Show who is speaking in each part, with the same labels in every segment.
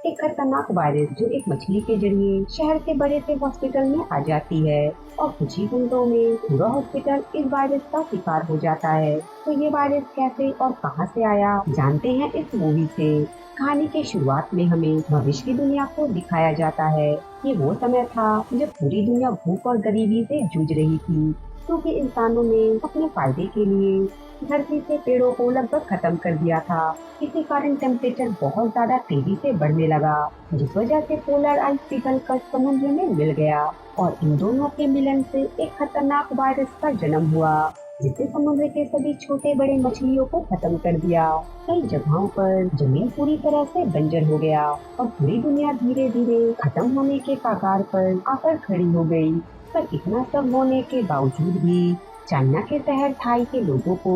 Speaker 1: एक खतरनाक वायरस जो एक मछली के जरिए शहर के बड़े से हॉस्पिटल में आ जाती है और कुछ ही घंटों में पूरा हॉस्पिटल इस वायरस का शिकार हो जाता है। तो ये वायरस कैसे और कहां से आया, जानते हैं इस मूवी से। कहानी के शुरुआत में हमें भविष्य की दुनिया को दिखाया जाता है। ये वो समय था जब पूरी दुनिया भूख और गरीबी से जूझ रही थी, क्योंकि इंसानों ने अपने फायदे के लिए धरती से पेड़ों को लगभग खत्म कर दिया था। इसी कारण टेम्परेचर बहुत ज्यादा तेजी से बढ़ने लगा, जिस वजह से पोलर आइस पिघलकर समुद्र में मिल गया और इन दोनों के मिलन से एक खतरनाक वायरस का जन्म हुआ, जिससे समुद्र के सभी छोटे बड़े मछलियों को खत्म कर दिया। कई जगहों पर जमीन पूरी तरह से बंजर हो गया और पूरी दुनिया धीरे धीरे खत्म होने के कगार पर आकर खड़ी हो गई। पर इतना सब होने के बावजूद भी चाइना के शहर थाई के लोगों को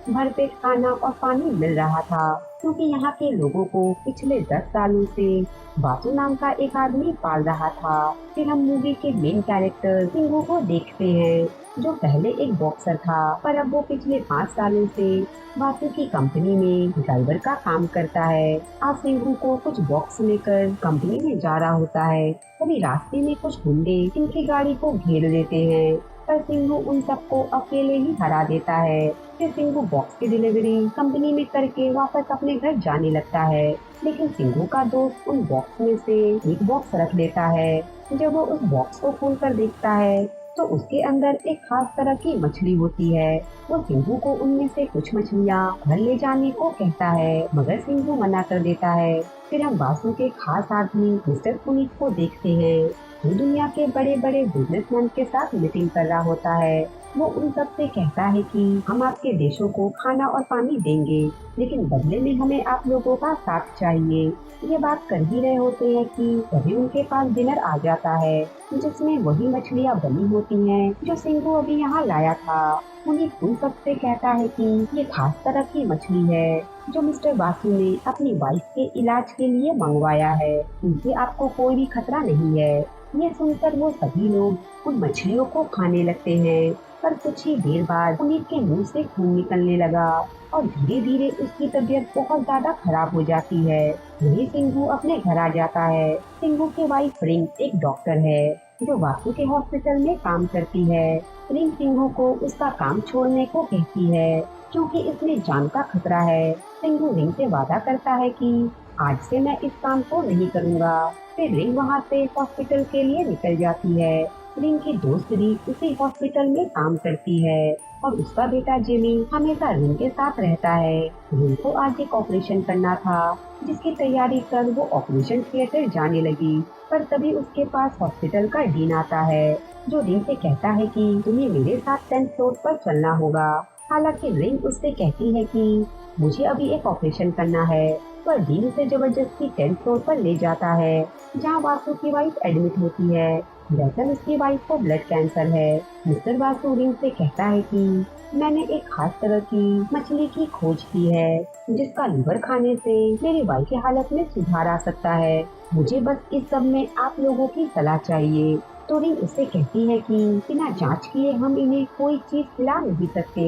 Speaker 1: भरपेट खाना और पानी मिल रहा था, क्योंकि यहाँ के लोगों को पिछले 10 सालों से बासु नाम का एक आदमी पाल रहा था। फिर हम मूवी के मेन कैरेक्टर सिंघू को देखते हैं, जो पहले एक बॉक्सर था, पर अब वो पिछले 5 सालों से बासु की कंपनी में ड्राइवर का काम करता है। आज सिंघू को कुछ बॉक्स लेकर कंपनी में जा रहा होता है, तभी रास्ते में कुछ गुंडे इनकी गाड़ी को घेर लेते हैं, पर सिंघू उन सबको अकेले ही हरा देता है। फिर सिंघू बॉक्स की डिलीवरी कंपनी में करके वापस अपने घर जाने लगता है, लेकिन सिंघू का दोस्त उन बॉक्स में से एक बॉक्स रख लेता है। जब वो उस बॉक्स को खोलकर देखता है तो उसके अंदर एक खास तरह की मछली होती है। वो सिंघू को उनमें से कुछ मछलियाँ घर ले जाने को कहता है, मगर सिंघू मना कर देता है। फिर हम बासु के खास आदमी मिस्टर पुनीत को देखते हैं, जो दुनिया के बड़े बड़े बिजनेसमैन के साथ मीटिंग कर रहा होता है। वो उन सब से कहता है कि हम आपके देशों को खाना और पानी देंगे, लेकिन बदले में हमें आप लोगों का साथ चाहिए। ये बात कर ही रहे होते हैं कि तभी उनके पास डिनर आ जाता है, जिसमें वही मछलियाँ बनी होती हैं जो सिंघू अभी यहाँ लाया था। पुनीत उन सब से कहता है कि ये खास तरह की मछली है जो मिस्टर बासु ने अपनी वाइफ के इलाज के लिए मंगवाया है। इनसे आपको कोई भी खतरा नहीं है। ये सुनकर वो सभी लोग उन मछलियों को खाने लगते हैं, पर कुछ ही देर बाद पुनीत के मुंह से खून निकलने लगा और धीरे धीरे उसकी तबीयत बहुत ज्यादा खराब हो जाती है। वही सिंघू अपने घर आ जाता है। सिंघू की वाइफ रिंग एक डॉक्टर है जो वासु के हॉस्पिटल में काम करती है। रिंग सिंघू को उसका काम छोड़ने को कहती है, क्योंकि इसमें जान का खतरा है। सिंघू रिंग से वादा करता है कि आज से मैं इस काम को नहीं करूँगा। फिर रिंग वहाँ से हॉस्पिटल के लिए निकल जाती है। रिंग की दोस्त भी उसी हॉस्पिटल में काम करती है और उसका बेटा जिमी हमेशा रिंग के साथ रहता है। रिंग को आज एक ऑपरेशन करना था, जिसकी तैयारी कर वो ऑपरेशन थिएटर जाने लगी, पर तभी उसके पास हॉस्पिटल का डीन आता है, जो रिंग से कहता है कि तुम्हें मेरे साथ 10th फ्लोर पर चलना होगा। हालांकि रिंग उससे कहती है कि मुझे अभी एक ऑपरेशन करना है, पर डीन उसे जबरदस्ती 10th फ्लोर पर ले जाता है, जहाँ वासु की वाइफ एडमिट होती है। दरअसल उसकी वाइफ को ब्लड कैंसर है। मिस्टर वासु रिंग से कहता है कि मैंने एक खास तरह की मछली की खोज की है, जिसका लीवर खाने से मेरी वाइफ की हालत में सुधार आ सकता है। मुझे बस इस सब में आप लोगों की सलाह चाहिए। तो रिंग उससे कहती है कि बिना जांच किए हम इन्हें कोई चीज खिला नहीं सकते।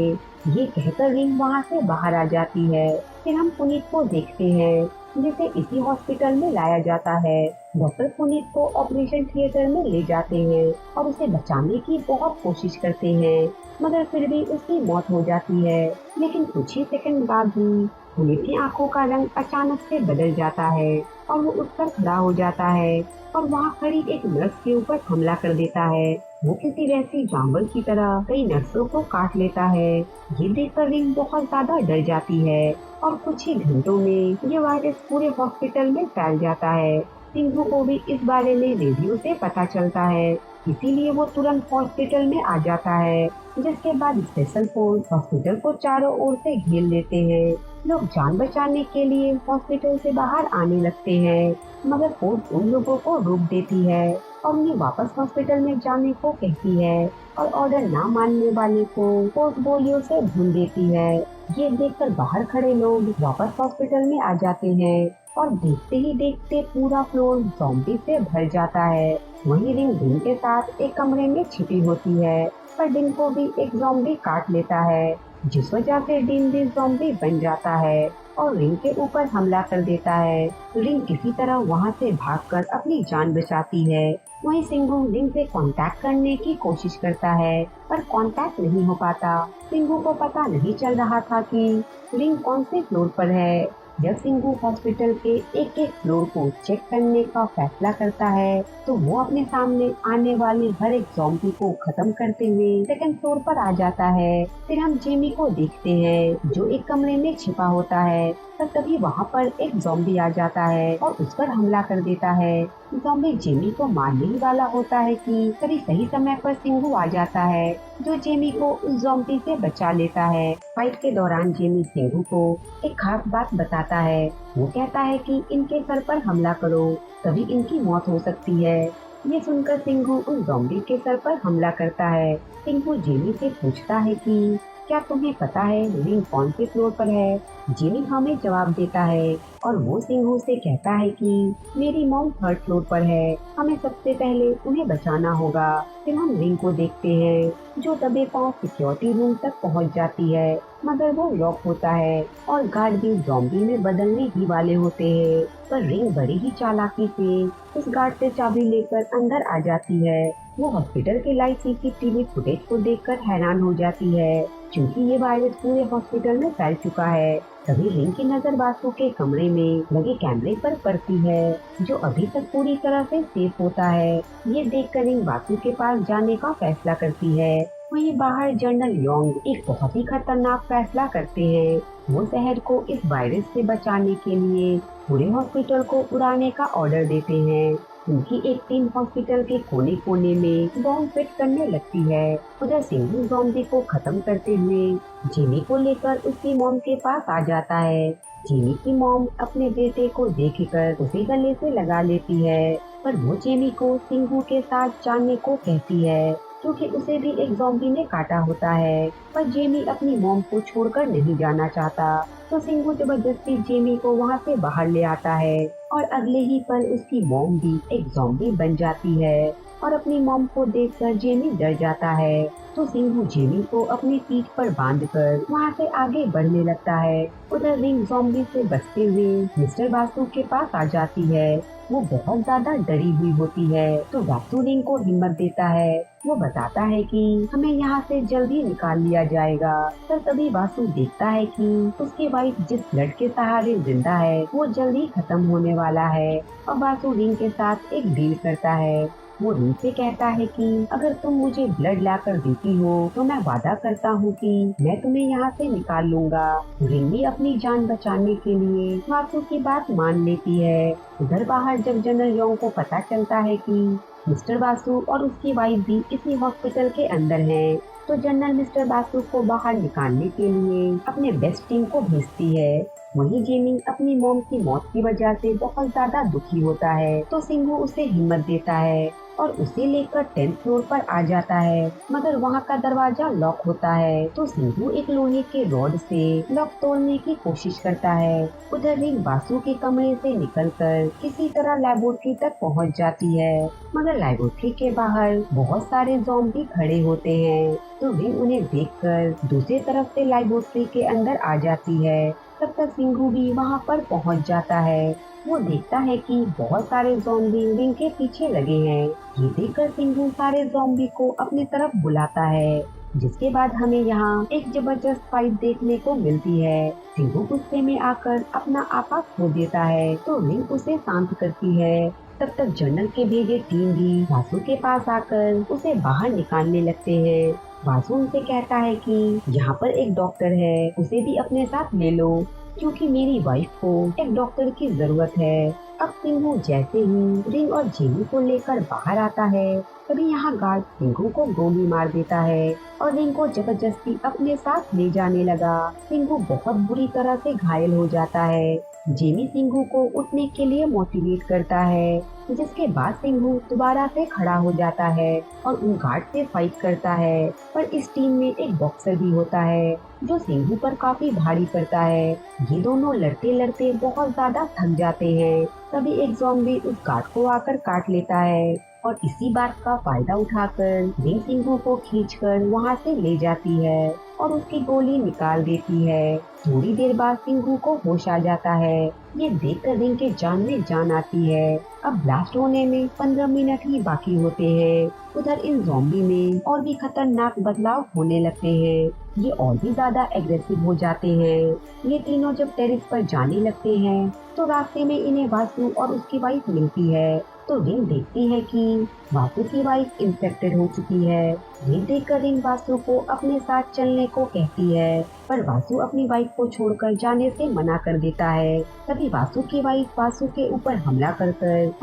Speaker 1: ये कहकर रिंग वहाँ से बाहर आ जाती है। फिर हम पुनीत को देखते हैं, जिसे इसी हॉस्पिटल में लाया जाता है। डॉक्टर पुनीत को ऑपरेशन थिएटर में ले जाते हैं और उसे बचाने की बहुत कोशिश करते हैं, मगर फिर भी उसकी मौत हो जाती है। लेकिन कुछ ही सेकंड बाद ही पुनीत की आंखों का रंग अचानक से बदल जाता है और वो उठ कर खड़ा हो जाता है और वहाँ खड़ी एक नर्स के ऊपर हमला कर देता है। वो किसी वैसी जानवर की तरह कई नर्सों को काट लेता है। ये देखकर रिंग बहुत ज्यादा डर जाती है और कुछ ही घंटों में ये वायरस पूरे हॉस्पिटल में फैल जाता है। सिंघू को भी इस बारे में रेडियो से पता चलता है, इसीलिए वो तुरंत हॉस्पिटल में आ जाता है, जिसके बाद स्पेशल फोर्स हॉस्पिटल को चारों ओर से घेर लेते हैं। लोग जान बचाने के लिए हॉस्पिटल से बाहर आने लगते हैं, मगर फोर्स उन लोगों को रोक देती है और उन्हें वापस हॉस्पिटल में जाने को कहती है और ऑर्डर ना मानने वाले को फोर्स गोलियों से भून देती है। ये देखकर बाहर खड़े लोग वापस हॉस्पिटल में आ जाते हैं और देखते ही देखते पूरा फ्लोर ज़ॉम्बी से भर जाता है। वहीं रिंग डिन के साथ एक कमरे में छिपी होती है, पर डिन को भी एक ज़ॉम्बी काट लेता है, जिस वजह से डिन भी ज़ॉम्बी बन जाता है। और रिंग के ऊपर हमला कर देता है। रिंग किसी तरह वहाँ से भागकर अपनी जान बचाती है। वहीं सिंघू रिंग से कांटेक्ट करने की कोशिश करता है, पर कांटेक्ट नहीं हो पाता। सिंघू को पता नहीं चल रहा था कि रिंग कौन से फ्लोर पर है। जब सिंघू हॉस्पिटल के एक एक फ्लोर को चेक करने का फैसला करता है, तो वो अपने सामने आने वाले हर एक ज़ॉम्बी को खत्म करते हुए सेकंड फ्लोर पर आ जाता है। फिर हम जेमी को देखते हैं जो एक कमरे में छिपा होता है। पर तभी वहाँ पर एक ज़ॉम्बी आ जाता है और उस पर हमला कर देता है। ज़ॉम्बी जेमी को मारने ही वाला होता है कि तभी सही समय पर सिंघू आ जाता है, जो जेमी को उस ज़ॉम्बी से बचा लेता है। फाइट के दौरान जेमी सिंघू को एक खास बात बताता है। वो कहता है कि इनके सर पर हमला करो, तभी इनकी मौत हो सकती है। ये सुनकर सिंघू उस ज़ॉम्बी के सर पर हमला करता है। सिंघू जेमी से पूछता है कि क्या तुम्हें पता है रिंग कौन से फ्लोर पर है? जेमी हमें जवाब देता है और वो सिंघू से कहता है कि मेरी मॉम थर्ड फ्लोर पर है, हमें सबसे पहले उन्हें बचाना होगा। फिर हम रिंग को देखते हैं जो दबे पांव सिक्योरिटी रूम तक पहुंच जाती है, मगर वो लॉक होता है और गार्ड भी ज़ॉम्बी में बदलने ही वाले होते हैं। पर रिंग बड़ी ही चालाकी से उस गार्ड से चाबी लेकर अंदर आ जाती है। वो हॉस्पिटल के लाइव सीसीटीवी फुटेज को देखकर हैरान हो जाती है, क्योंकि ये वायरस पूरे हॉस्पिटल में फैल चुका है। तभी रिंग की नजर वासु के कमरे में लगे कैमरे पर पड़ती है, जो अभी तक पूरी तरह से सेफ होता है। ये देखकर रिंग वासु के पास जाने का फैसला करती है। वहीं बाहर जनरल योंग एक बहुत ही खतरनाक फैसला करते हैं। वो शहर को इस वायरस से बचाने के लिए पूरे हॉस्पिटल को उड़ाने का ऑर्डर देते हैं। उनकी एक टीम हॉस्पिटल के कोने कोने में बॉम्ब फिट करने लगती है। उधर सिंघू ज़ॉम्बी को खत्म करते हुए जिमी को लेकर उसकी मॉम के पास आ जाता है। जिमी की मॉम अपने बेटे को देखकर उसे गले से लगा लेती है, पर वो जिमी को सिंघू के साथ जाने को कहती है, क्योंकि उसे भी एक ज़ॉम्बी ने काटा होता है। पर जेमी अपनी मॉम को छोड़कर नहीं जाना चाहता, तो सिंघू जबरदस्ती जेमी को वहाँ से बाहर ले आता है और अगले ही पल उसकी मॉम भी एक ज़ॉम्बी बन जाती है और अपनी मॉम को देखकर जेमी डर जाता है। तो सिंघू जेमी को अपनी पीठ पर बांधकर वहाँ से आगे बढ़ने लगता है। उधर रिंग ज़ॉम्बी से बचते हुए मिस्टर वासु के पास आ जाती है। वो बहुत ज्यादा डरी हुई होती है, तो वासु रिंग को हिम्मत देता है। वो बताता है कि हमें यहाँ से जल्दी निकाल लिया जाएगा। पर तभी वासु देखता है कि उसकी वाइफ जिस ब्लड के सहारे जिंदा है वो जल्दी खत्म होने वाला है, और वासु रिंग के साथ एक डील करता है। वो रिंग से कहता है कि अगर तुम मुझे ब्लड लाकर देती हो तो मैं वादा करता हूँ कि मैं तुम्हें यहाँ से निकाल लूंगा। रिंग भी अपनी जान बचाने के लिए वासु की बात मान लेती है। उधर बाहर जब जनरल योंग को पता चलता है कि मिस्टर वासु और उसकी वाइफ भी इसी हॉस्पिटल के अंदर हैं, तो जनरल मिस्टर वासु को बाहर निकालने के लिए अपने बेस्ट टीम को भेजती है। वहीं जेमी अपनी मॉम की मौत की वजह से बहुत ज्यादा दुखी होता है, तो सिंघू उसे हिम्मत देता है और उसे लेकर 10th फ्लोर पर आ जाता है, मगर वहाँ का दरवाजा लॉक होता है। तो सिंघू एक लोहे के रॉड से लॉक तोड़ने की कोशिश करता है। उधर रिंग वासु के कमरे से निकलकर किसी तरह लैबोरेटरी तक पहुँच जाती है, मगर लैबोरेटरी के बाहर बहुत सारे ज़ॉम्बी खड़े होते हैं। तो रिंग उन्हें देखकर दूसरी तरफ से लैबोरेटरी के अंदर आ जाती है। तब तक सिंघू भी वहाँ पर पहुँच जाता है। वो देखता है कि बहुत सारे ज़ॉम्बी रिंग के पीछे लगे हैं। ये देखकर सिंघू सारे ज़ॉम्बी को अपनी तरफ बुलाता है, जिसके बाद हमें यहाँ एक जबरदस्त फाइट देखने को मिलती है। सिंघू गुस्से में आकर अपना आपा खो देता है, तो रिंग उसे शांत करती है। तब तक जनरल के भेजे टीम भी वासु के पास आकर उसे बाहर निकालने लगते हैं। वासु उनसे कहता है कि यहाँ पर एक डॉक्टर है, उसे भी अपने साथ ले लो, क्योंकि मेरी वाइफ को एक डॉक्टर की जरूरत है। अब सिंघू जैसे ही रिंग और जेमी को लेकर बाहर आता है, तभी यहाँ गार्ड सिंघू को गोली मार देता है और रिंग को जबरदस्ती अपने साथ ले जाने लगा। सिंघू बहुत बुरी तरह से घायल हो जाता है। जेमी सिंघू को उठने के लिए मोटिवेट करता है, जिसके बाद सिंघू दोबारा से खड़ा हो जाता है और उन गार्ड से फाइट करता है। पर इस टीम में एक बॉक्सर भी होता है, जो सिंघू पर काफी भारी पड़ता है। ये दोनों लड़ते लड़ते बहुत ज्यादा थक जाते हैं। तभी एक ज़ॉम्बी उस गार्ड को आकर काट लेता है। और इसी बात का फायदा उठाकर रिंग सिंघू को खींचकर वहाँ से ले जाती है और उसकी गोली निकाल देती है। थोड़ी देर बाद सिंघू को होश आ जाता है। ये देखकर रिंग के जान में जान आती है। अब ब्लास्ट होने में 15 मिनट ही बाकी होते हैं। उधर इन ज़ॉम्बी में और भी खतरनाक बदलाव होने लगते हैं। ये और भी ज्यादा एग्रेसिव हो जाते हैं। ये तीनों जब टेरिस पर जाने लगते हैं तो रास्ते में इन्हें वासु और उसकी वाइफ मिलती है। तो रिंग देखती है कि वासु की वाइफ इन्फेक्टेड हो चुकी है। ये देखकर रिंग वासु को अपने साथ चलने को कहती है, पर वासु अपनी वाइफ को छोड़कर जाने से मना कर देता है। तभी वासु की वाइफ वासु के ऊपर हमला कर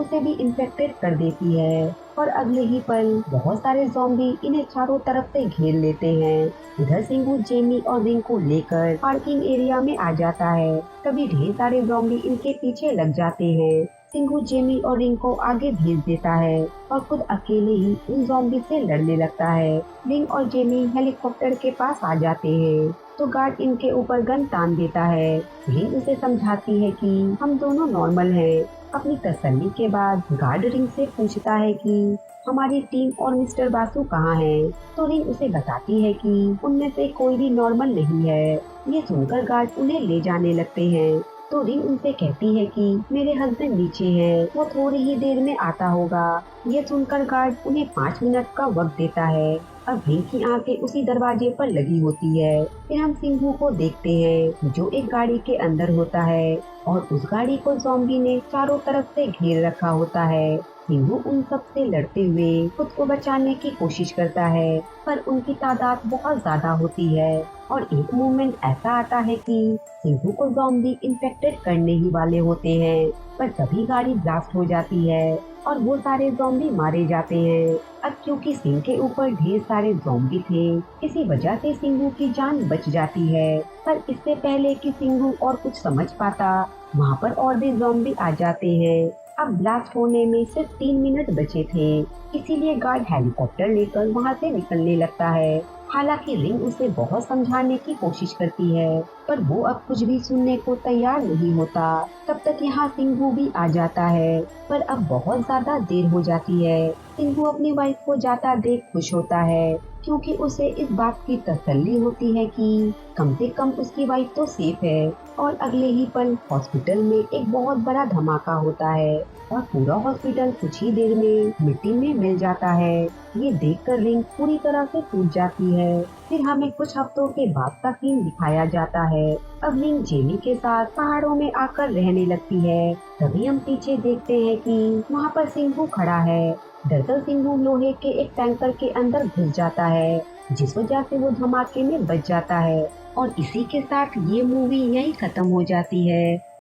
Speaker 1: उसे भी इन्फेक्टेड कर देती है और अगले ही पल बहुत सारे ज़ॉम्बी इन्हें चारों तरफ से घेर लेते हैं। उधर सिंघू जेमी और रिंग को लेकर पार्किंग एरिया में आ जाता है। तभी ढेर सारे ज़ॉम्बी इनके पीछे लग जाते हैं। सिंघू जेमी और रिंग को आगे भेज देता है और खुद अकेले ही इन ज़ॉम्बी से लड़ने लगता है। रिंग और जेमी हेलीकॉप्टर के पास आ जाते हैं तो गार्ड इनके ऊपर गन तान देता है। रिंग उसे समझाती है कि हम दोनों नॉर्मल हैं। अपनी तसल्ली के बाद गार्ड रिंग से पूछता है कि हमारी टीम और मिस्टर बासु कहाँ हैं? तो रिंग उसे बताती है कि उनमें से कोई भी नॉर्मल नहीं है। ये सुनकर गार्ड उन्हें ले जाने लगते हैं। तो रिंग उनसे कहती है कि मेरे हस्बैंड नीचे हैं, वो थोड़ी ही देर में आता होगा। ये सुनकर गार्ड उन्हें 5 मिनट का वक्त देता है। अब रिंग की आंखें उसी दरवाजे पर लगी होती है। फिर हम सिंघू को देखते हैं जो एक गाड़ी के अंदर होता है और उस गाड़ी को ज़ॉम्बी ने चारों तरफ से घेर रखा होता है। सिंघू उन सब से लड़ते हुए खुद को बचाने की कोशिश करता है, पर उनकी तादाद बहुत ज्यादा होती है और एक मोमेंट ऐसा आता है कि सिंघू को ज़ॉम्बी इन्फेक्टेड करने ही वाले होते हैं, पर तभी गाड़ी ब्लास्ट हो जाती है और वो सारे ज़ॉम्बी मारे जाते हैं। अब क्योंकि सिंह के ऊपर ढेर सारे ज़ॉम्बी थे, इसी वजह से सिंघू की जान बच जाती है। पर इससे पहले कि सिंघू और कुछ समझ पाता, वहाँ पर और भी ज़ॉम्बी आ जाते हैं। अब ब्लास्ट होने में सिर्फ 3 मिनट बचे थे, इसीलिए गार्ड हेलीकॉप्टर लेकर वहाँ से निकलने लगता है। हालांकि रिंग उसे बहुत समझाने की कोशिश करती है, पर वो अब कुछ भी सुनने को तैयार नहीं होता। तब तक यहाँ सिंघू भी आ जाता है, पर अब बहुत ज्यादा देर हो जाती है। सिंघू अपनी वाइफ को जाता देख खुश होता है, क्योंकि उसे इस बात की तसल्ली होती है कि कम से कम उसकी वाइफ तो सेफ है। और अगले ही पल हॉस्पिटल में एक बहुत बड़ा धमाका होता है और पूरा हॉस्पिटल कुछ ही देर में मिट्टी में मिल जाता है। ये देखकर रिंग पूरी तरह से टूट जाती है। फिर हमें कुछ हफ्तों के बाद का सीन दिखाया जाता है। अब रिंग जेमी के साथ पहाड़ों में आकर रहने लगती है। तभी हम पीछे देखते हैं कि वहाँ पर सिंघू खड़ा है। दरअसल सिंघू लोहे के एक टैंकर के अंदर घुस जाता है, जिस वजह से वो धमाके में बच जाता है। और इसी के साथ ये मूवी यहीं खत्म हो जाती है।